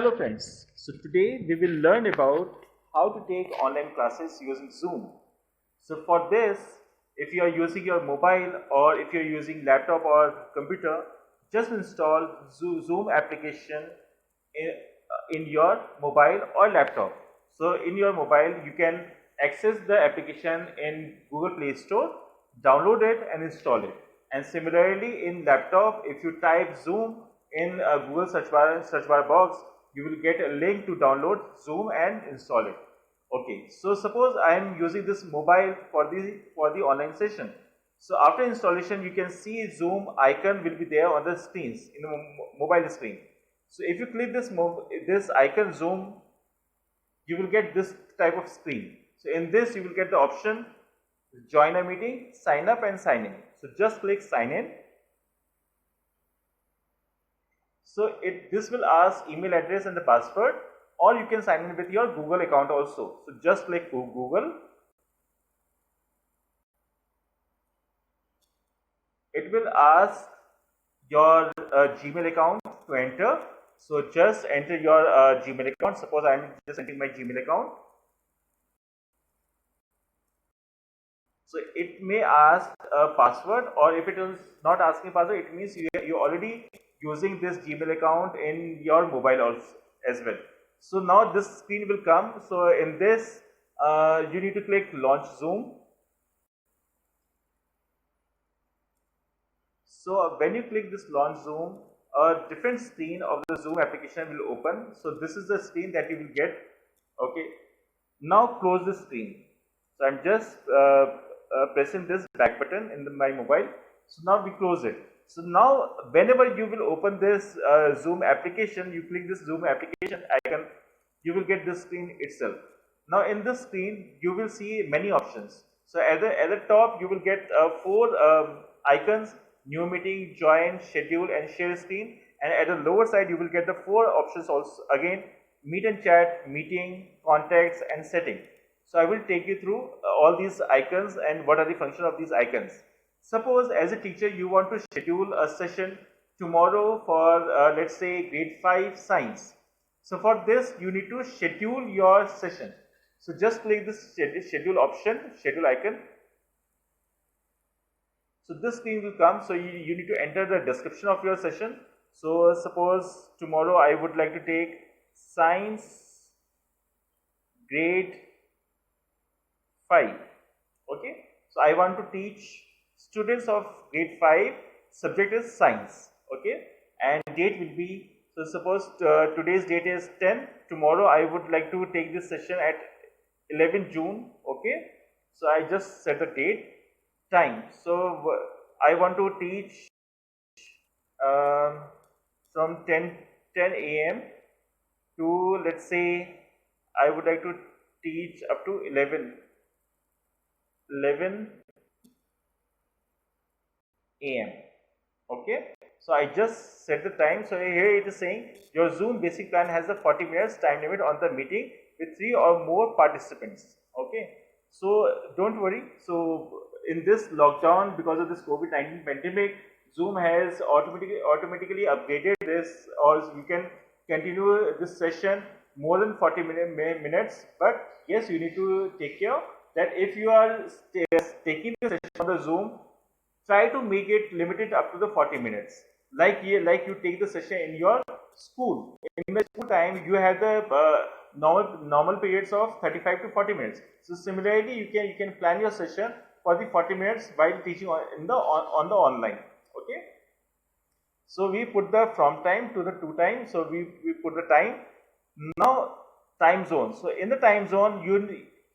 Hello friends, so today we will learn about how to take online classes using Zoom. So for this, if you are using your mobile or if you are using laptop or computer, just install Zoom application in your mobile or laptop. So in your mobile you can access the application in Google Play Store, download it and install it. And similarly in laptop, if you type Zoom in Google search bar box, you will get a link to download Zoom and install it. Okay, so suppose I am using this mobile for the online session. So after installation, you can see Zoom icon will be there on the screens in the mobile screen. So if you click this icon Zoom, you will get this type of screen. So in this, you will get the option join a meeting, sign up and sign in. So just click sign in. So this will ask email address and the password, or you can sign in with your Google account also. So just click Google. It will ask your Gmail account to enter. So just enter your Gmail account. Suppose I am just entering my Gmail account. So it may ask a password, or if it is not asking password, it means you already using this Gmail account in your mobile also as well. So now this screen will come. So in this, you need to click launch Zoom. So when you click this launch Zoom, a different screen of the Zoom application will open. So this is the screen that you will get. Okay. Now close the screen. So I'm just pressing this back button in my mobile. So now we close it. So now whenever you will open this Zoom application, you click this Zoom application icon, you will get this screen itself. Now in this screen, you will see many options. So at the top, you will get 4 icons: new meeting, join, schedule and share screen. And at the lower side, you will get the 4 options also again: meet and chat, meeting, contacts and setting. So I will take you through all these icons and what are the functions of these icons. Suppose as a teacher you want to schedule a session tomorrow for let's say grade 5 science. So for this you need to schedule your session. So just click this schedule option, schedule icon. So this screen will come. So you need to enter the description of your session. So suppose tomorrow I would like to take science grade 5. Okay, so I want to teach students of grade 5, subject is science. Okay, and date will be, so suppose today's date is 10, tomorrow I would like to take this session at 11 June. Okay, so I just set the date, time. So I want to teach from 10 a.m. to, let's say, I would like to teach up to 11 a.m. Okay, so I just set the time. So here it is saying your Zoom basic plan has a 40 minutes time limit on the meeting with 3 or more participants. Okay, so don't worry. So in this lockdown, because of this COVID-19 pandemic, Zoom has automatically upgraded this, or you can continue this session more than 40 minutes. But yes, you need to take care that if you are taking the session on the Zoom, try to make it limited up to the 40 minutes. Like you take the session in your school. In the school time, you have the normal periods of 35 to 40 minutes. So similarly, you can plan your session for the 40 minutes while teaching on the online. Okay. So we put the from time to the to time. So we put the time. Now time zone. So in the time zone,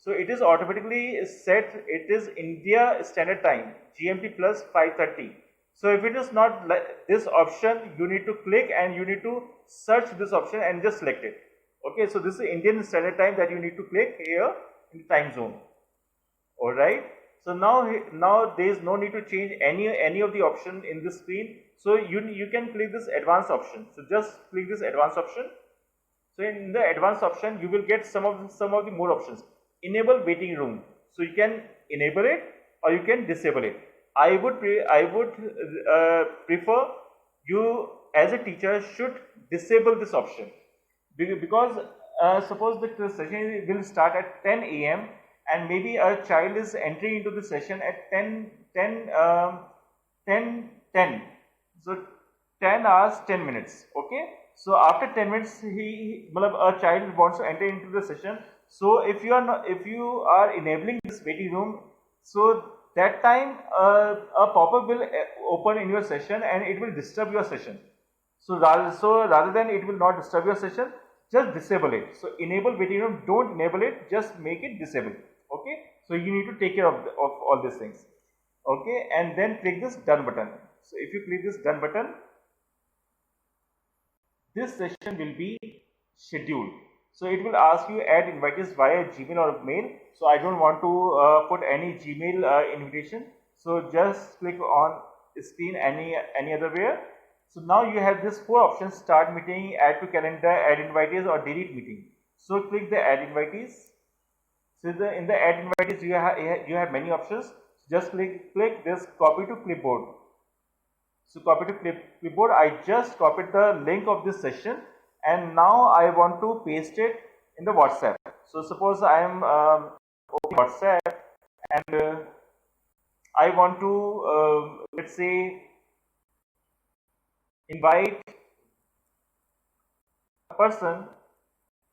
so it is automatically set. It is India Standard Time, GMT plus 5:30. So if it is not like this option, you need to click and you need to search this option and just select it. Okay, so this is Indian Standard Time that you need to click here in the time zone. All right. So now there is no need to change any of the option in the screen. So you can click this advanced option. So just click this advanced option. So in the advanced option, you will get some of the more options. Enable waiting room. So you can enable it or you can disable it. I would prefer you as a teacher should disable this option, because suppose the session will start at 10 a.m. and maybe a child is entering into the session at 10, so 10 hours 10 minutes. Okay, so after 10 minutes a child wants to enter into the session. So if you are enabling this waiting room, so that time a pop-up will open in your session and it will disturb your session. So rather than it will not disturb your session, just disable it. So enable waiting room, don't enable it, just make it disabled. Okay, so you need to take care of all these things. Okay, and then click this done button. So if you click this done button, this session will be scheduled. So it will ask you add invitees via Gmail or mail. So I don't want to put any Gmail invitation. So just click on screen any other where. So now you have this 4 options: start meeting, add to calendar, add invitees, or delete meeting. So click the add invitees. So in the add invitees you have many options. Just click this copy to clipboard. So copy to clipboard. I just copied the link of this session and now I want to paste it in the WhatsApp. So suppose I am opening WhatsApp and I want to let's say invite a person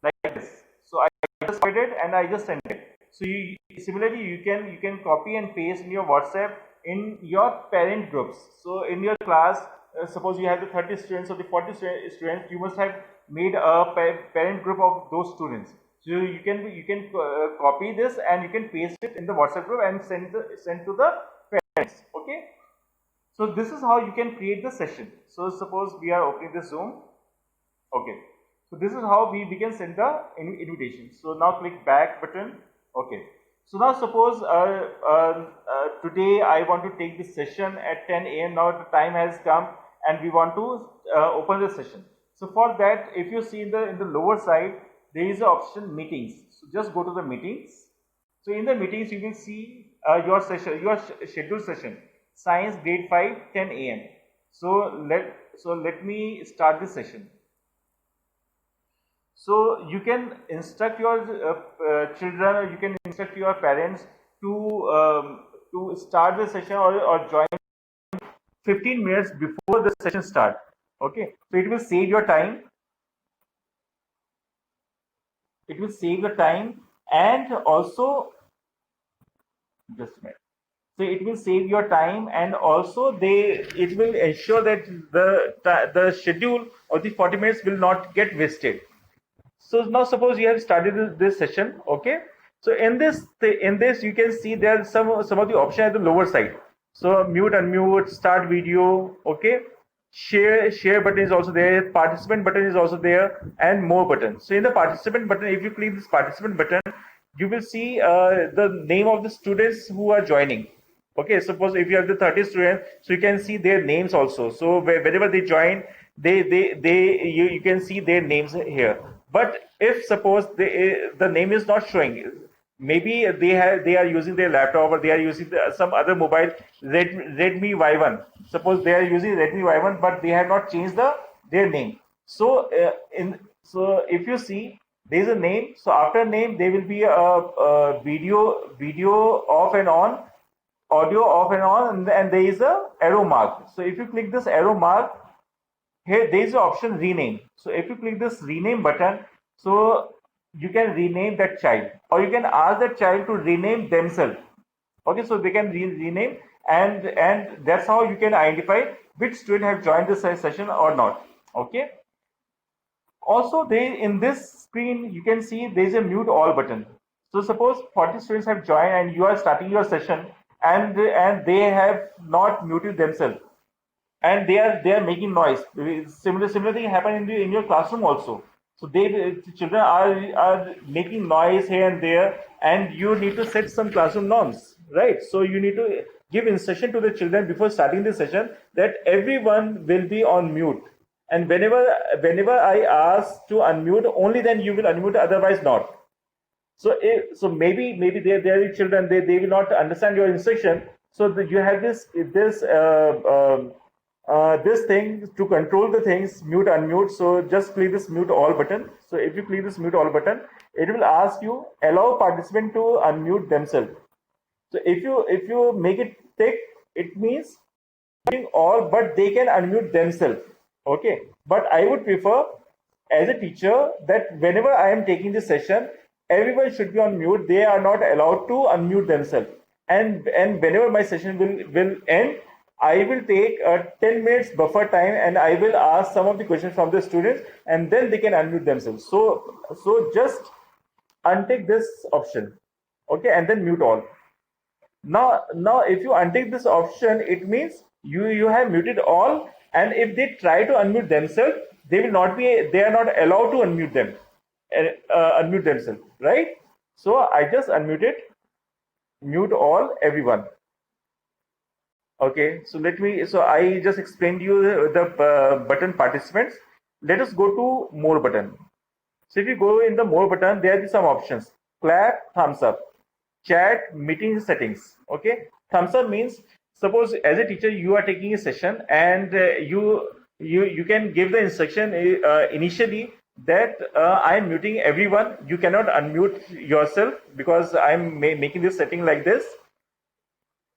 like this. So I just copied it and I just sent it. So similarly you can copy and paste in your WhatsApp in your parent groups. So in your class, suppose you have the 30 students or the 40 students, you must have made a parent group of those students. So you can copy this and you can paste it in the WhatsApp group and send to the parents. Okay. So this is how you can create the session. So suppose we are opening the Zoom. Okay. So this is how we can send the invitation. So now click back button. Okay. So now suppose today I want to take this session at 10 a.m. Now the time has come and we want to open the session. So for that, if you see in the lower side, there is an option meetings. So just go to the meetings. So in the meetings you will see your session, your scheduled session, science grade 5 10 a.m. So let me start this session. So you can instruct your children, or you can instruct your parents to start the session or join 15 minutes before the session start. Okay, so it will save your time. It will save the time and also just a minute. So it will save your time and also it will ensure that the schedule of the 40 minutes will not get wasted. So now suppose you have started this session. Okay, so in this you can see there are some of the options at the lower side. So mute, unmute, start video. Okay, share button is also there, participant button is also there, and more buttons. So in the participant button, if you click this participant button, you will see the name of the students who are joining. Okay, suppose if you have the 30 students, so you can see their names also. So whenever they join, you can see their names here. But if suppose the name is not showing, maybe they are using their laptop or they are using some other mobile, Redmi Y1. Suppose they are using Redmi Y1, but they have not changed their name. So if you see there is a name, so after name there will be a video off and on, audio off and on, and there is a arrow mark. So if you click this arrow mark, here there is an option rename. So if you click this rename button, so you can rename that child, or you can ask that child to rename themselves. Okay, so they can rename, and that's how you can identify which student have joined this session or not. Okay. Also, in this screen you can see there is a mute all button. So suppose 40 students have joined and you are starting your session and they have not muted themselves, and they are making noise. Similar thing happen in your classroom also. So children are making noise here and there, and you need to set some classroom norms, right? So you need to give instruction to the children before starting the session that everyone will be on mute, and whenever I ask to unmute, only then you will unmute, otherwise not. So maybe there are children, they will not understand your instruction. So you have this this thing to control the things, mute, unmute. So just click this mute all button. So if you click this mute all button, it will ask you allow participant to unmute themselves. So if you make it tick, it means all, but they can unmute themselves. Okay, but I would prefer as a teacher that whenever I am taking this session, everyone should be on mute. They are not allowed to unmute themselves. And whenever my session will end, I will take a 10 minutes buffer time and I will ask some of the questions from the students and then they can unmute themselves. So just untick this option, okay, and then mute all. Now if you untick this option, it means you have muted all, and if they try to unmute themselves, they are not allowed to unmute themselves, right? So I just unmuted, mute all, everyone. Okay, so I just explained you the button participants. Let us go to more button. So if you go in the more button, there are some options: clap, thumbs up, chat, meeting settings. Okay, thumbs up means, suppose as a teacher you are taking a session and you can give the instruction initially that I am muting everyone. You cannot unmute yourself because I am making this setting like this.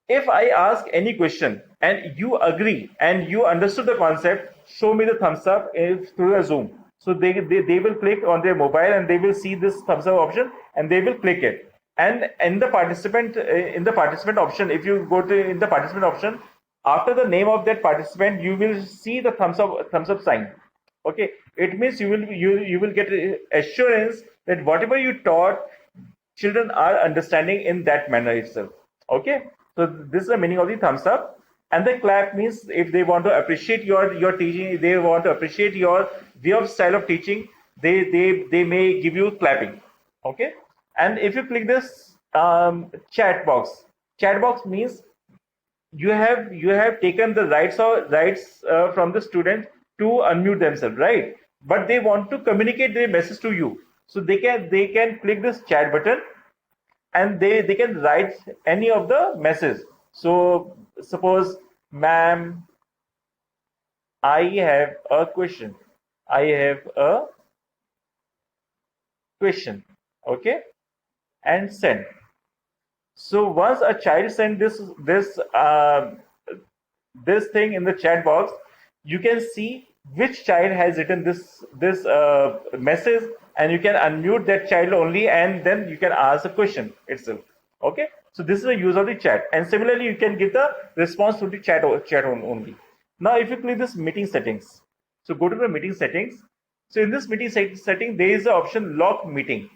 If I ask any question and you agree and you understood the concept, show me the thumbs up through the Zoom. So they will click on their mobile and they will see this thumbs up option and they will click it. And in the participant option, if you go to in the participant option, after the name of that participant, you will see the thumbs up sign. Okay, it means you will get assurance that whatever you taught, children are understanding in that manner itself. Okay, so this is the meaning of the thumbs up. And the clap means if they want to appreciate your teaching, they want to appreciate your way of style of teaching, they may give you clapping. Okay, and if you click this chat box means you have taken the rights from the student to unmute themselves, right? But they want to communicate their message to you, so they can click this chat button and they can write any of the message. So suppose, ma'am, I have a question. I have a question. Okay, and send. So once a child sends this thing in the chat box, you can see which child has written this message, and you can unmute that child only, and then you can ask a question itself. Okay, so this is the use of the chat, and similarly you can give the response to the chat only. Now if you click this meeting settings, so go to the meeting settings. So in this meeting setting, there is the option lock meeting.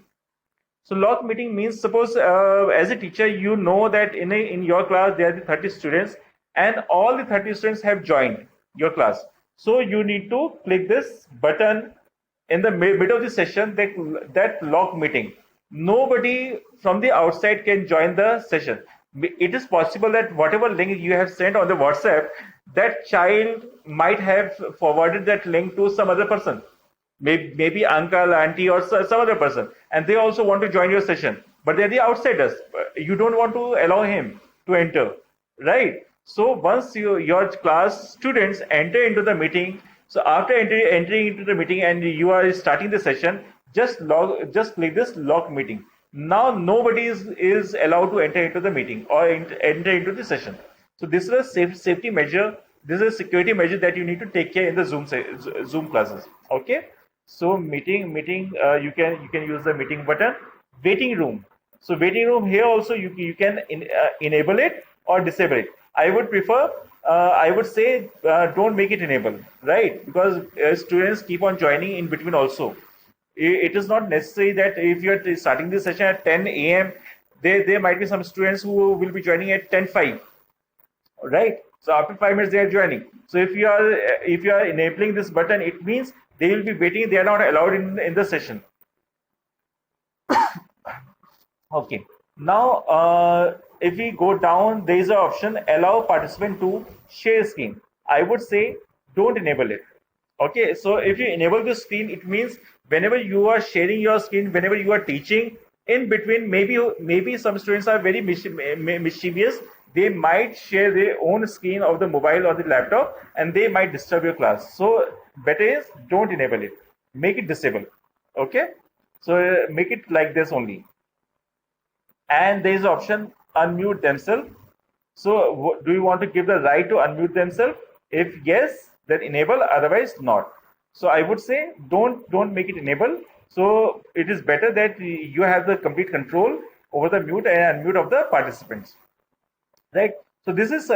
So lock meeting means, suppose as a teacher you know that in your class there are the 30 students and all the 30 students have joined your class. So you need to click this button in the middle of the session, that lock meeting. Nobody from the outside can join the session. It is possible that whatever link you have sent on the WhatsApp, that child might have forwarded that link to some other person, maybe uncle, auntie, or some other person, and they also want to join your session, but they're the outsiders. You don't want to allow him to enter, right? So once your class students enter into the meeting, so after entering into the meeting and you are starting the session, just click this lock meeting. Now nobody is allowed to enter into the meeting or enter into the session. So this is a safety measure. This is a security measure that you need to take care in the Zoom classes. Okay. So meeting, you can use the meeting button. Waiting room. So waiting room, here also you can enable it or disable it. I would prefer, I would say, don't make it enable, right? Because students keep on joining in between also. It is not necessary that if you are starting this session at 10 a.m., there might be some students who will be joining at 10:05, right? So after 5 minutes they are joining. So if you are enabling this button, it means they will be waiting. They are not allowed in the session. Okay. Now if we go down, there is an option allow participant to share screen. I would say don't enable it. Okay, so if you enable the screen, it means whenever you are sharing your screen, whenever you are teaching, in between, maybe some students are very mischievous. they might share their own screen of the mobile or the laptop, and they might disturb your class. So better is don't enable it, make it disable. Okay, so make it like this only. And there is option unmute themselves. So do you want to give the right to unmute themselves? If yes, then enable, otherwise not. So I would say don't make it enable. So it is better that you have the complete control over the mute and unmute of the participants, right? So this is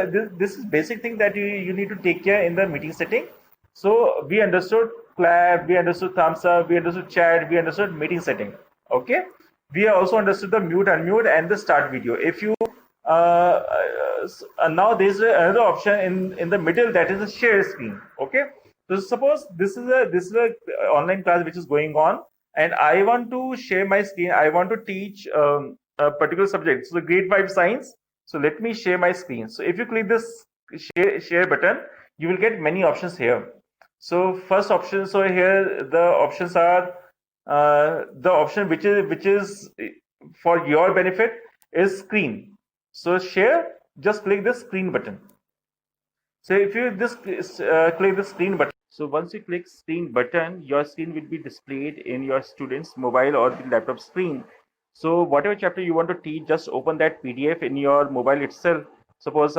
basic thing that you need to take care in the meeting setting. So we understood clap, we understood thumbs up, we understood chat, we understood meeting setting. Okay, we also understood the mute, unmute, and the start video. If you now there's another option in the middle, that is a share screen. Okay, so suppose this is a online class which is going on, and I want to share my screen. I want to teach a particular subject, so grade 5 science. So let me share my screen. So if you click this share button, you will get many options here. So first option, so here the options are the option which is for your benefit is screen. So share, just click the screen button. So if you just click the screen button, so once you click screen button, your screen will be displayed in your student's mobile or the laptop screen. So whatever chapter you want to teach, just open that PDF in your mobile itself. Suppose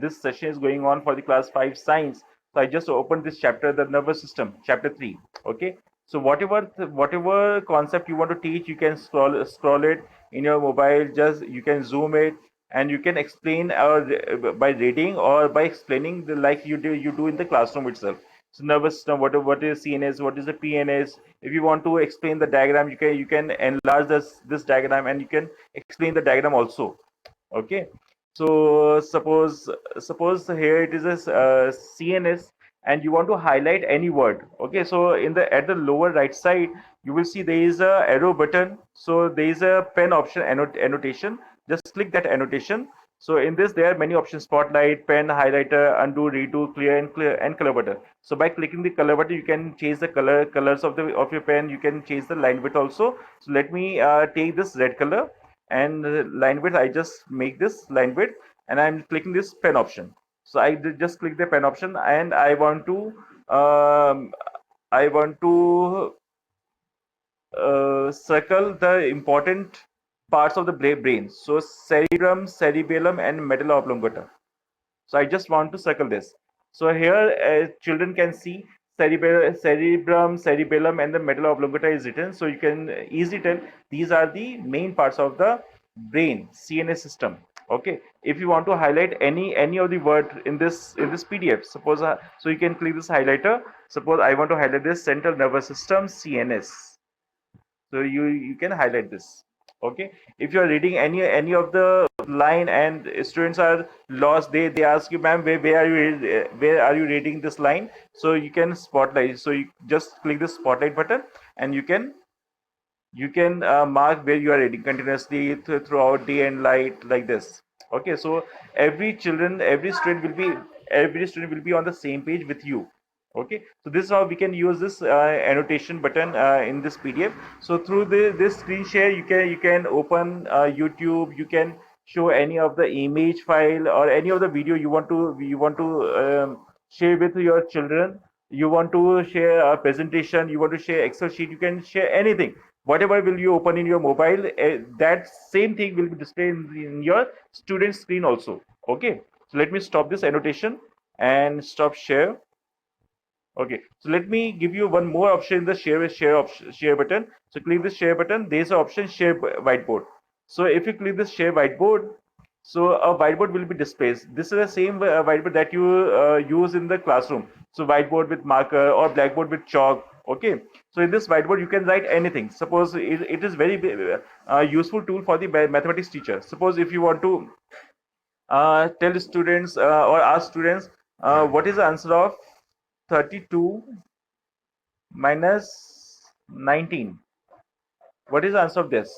this session is going on for the class 5 science. So I just opened this chapter, the nervous system, chapter 3. Okay. So whatever concept you want to teach, you can scroll it in your mobile. Just you can zoom it, and you can explain by reading or by explaining like you do in the classroom itself. So nervous system, what is CNS, what is the PNS. If you want to explain the diagram, you can enlarge this diagram, and you can explain the diagram also. Okay, so suppose here it is a CNS, and you want to highlight any word. Okay, so at the lower right side, you will see there is a arrow button. So there is a pen option, annotation. Just click that annotation. So in this, there are many options: spotlight, pen, highlighter, undo, redo, clear, and color button. So by clicking the color button, you can change the colors of your pen. You can change the line width also. So let me take this red color, and line width, I just make this line width, and I'm clicking this pen option. So I just click the pen option, and I want to circle the important parts of the brain. So cerebrum, cerebellum, and medulla oblongata. So I just want to circle this. So here children can see cerebrum, cerebellum, and the medulla oblongata is written. So you can easily tell these are the main parts of the brain, CNS system. Okay. If you want to highlight any of the word in this PDF, suppose so you can click this highlighter. Suppose I want to highlight this central nervous system, CNS. So you can highlight this. Okay, if you are reading any of the line and students are lost, they ask you, ma'am, where are you reading this line? So you can spotlight. So you just click the spotlight button, and you can mark where you are reading continuously throughout day and light, like this. Okay, so every student will be on the same page with you. Okay, so this is how we can use this annotation button in this PDF. So through this screen share, you can open YouTube. You can show any of the image file or any of the video you want to share with your children. You want to share a presentation, you want to share Excel sheet, you can share anything. Whatever will you open in your mobile, that same thing will be displayed in your student screen also. Okay, so let me stop this annotation and stop share. Okay, so let me give you one more option in the share button. So click the share button. There is an option share whiteboard. So if you click this share whiteboard, so a whiteboard will be displayed. This is the same whiteboard that you use in the classroom. So whiteboard with marker or blackboard with chalk. Okay, so in this whiteboard you can write anything. Suppose it is very useful tool for the mathematics teacher. Suppose if you want to tell students or ask students what is the answer of 32 minus 19. What is the answer of this?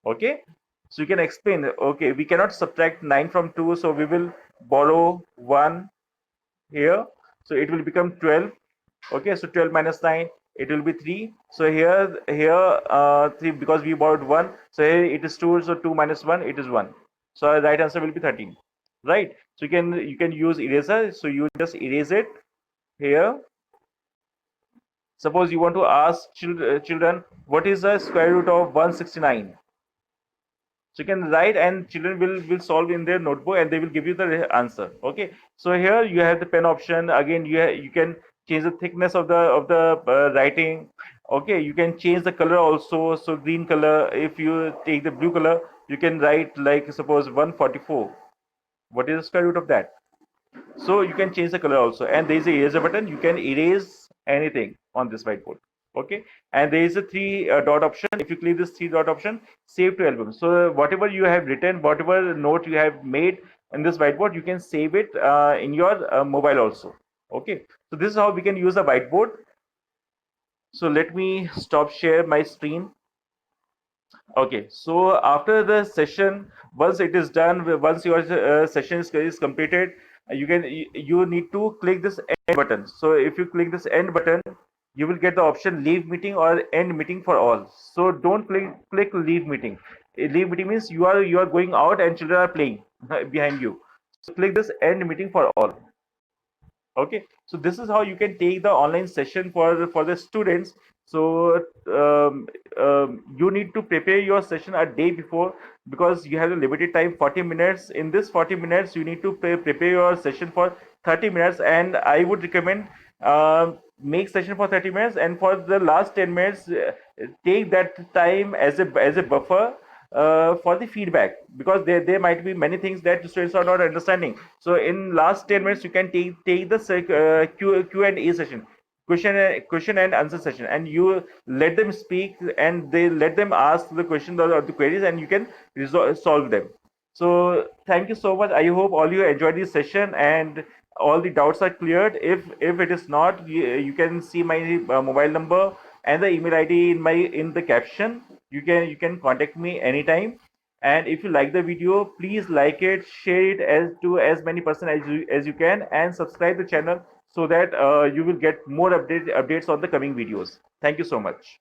Okay, so you can explain. Okay, we cannot subtract 9 from 2, so we will borrow 1 here, so it will become 12. Okay, so 12 minus 9, it will be 3. So here 3, because we borrowed 1, so here it is 2, so 2 minus 1, it is 1. So our right answer will be 13. right? So you can use eraser. So you just erase it here. Suppose you want to ask children what is the square root of 169. So you can write and children will solve in their notebook and they will give you the answer. Okay, so here you have the pen option. Again, you can change the thickness of the writing. Okay, you can change the color also. So green color, if you take the blue color, you can write like suppose 144. What is the square root of that? So you can change the color also, and there is a eraser button. You can erase anything on this whiteboard. Okay, and there is a three dot option. If you click this three dot option, save to album. So whatever you have written, whatever note you have made in this whiteboard, you can save it in your mobile also. Okay, so this is how we can use a whiteboard. So let me stop share my screen. Okay, so after the session, once it is done, once your session is completed, you need to click this end button. So if you click this end button, you will get the option leave meeting or end meeting for all. So don't click leave meeting. Leave meeting means you are going out and children are playing behind you. So click this end meeting for all. Okay, so this is how you can take the online session for the students. So you need to prepare your session a day before, because you have a limited time, 40 minutes. In this 40 minutes you need to prepare your session for 30 minutes, and I would recommend make session for 30 minutes, and for the last 10 minutes take that time as a buffer for the feedback, because there might be many things that the students are not understanding. So in last 10 minutes you can take the Q&A session, question and answer session, and you let them speak and they let them ask the questions or the queries, and you can solve them. So thank you so much. I hope all you enjoyed this session and all the doubts are cleared. If it is not, you can see my mobile number and the email ID in the caption. You can contact me anytime. And if you like the video, please like it, share it as many person as you can, and subscribe the channel so that you will get more updates on the coming videos. Thank you so much.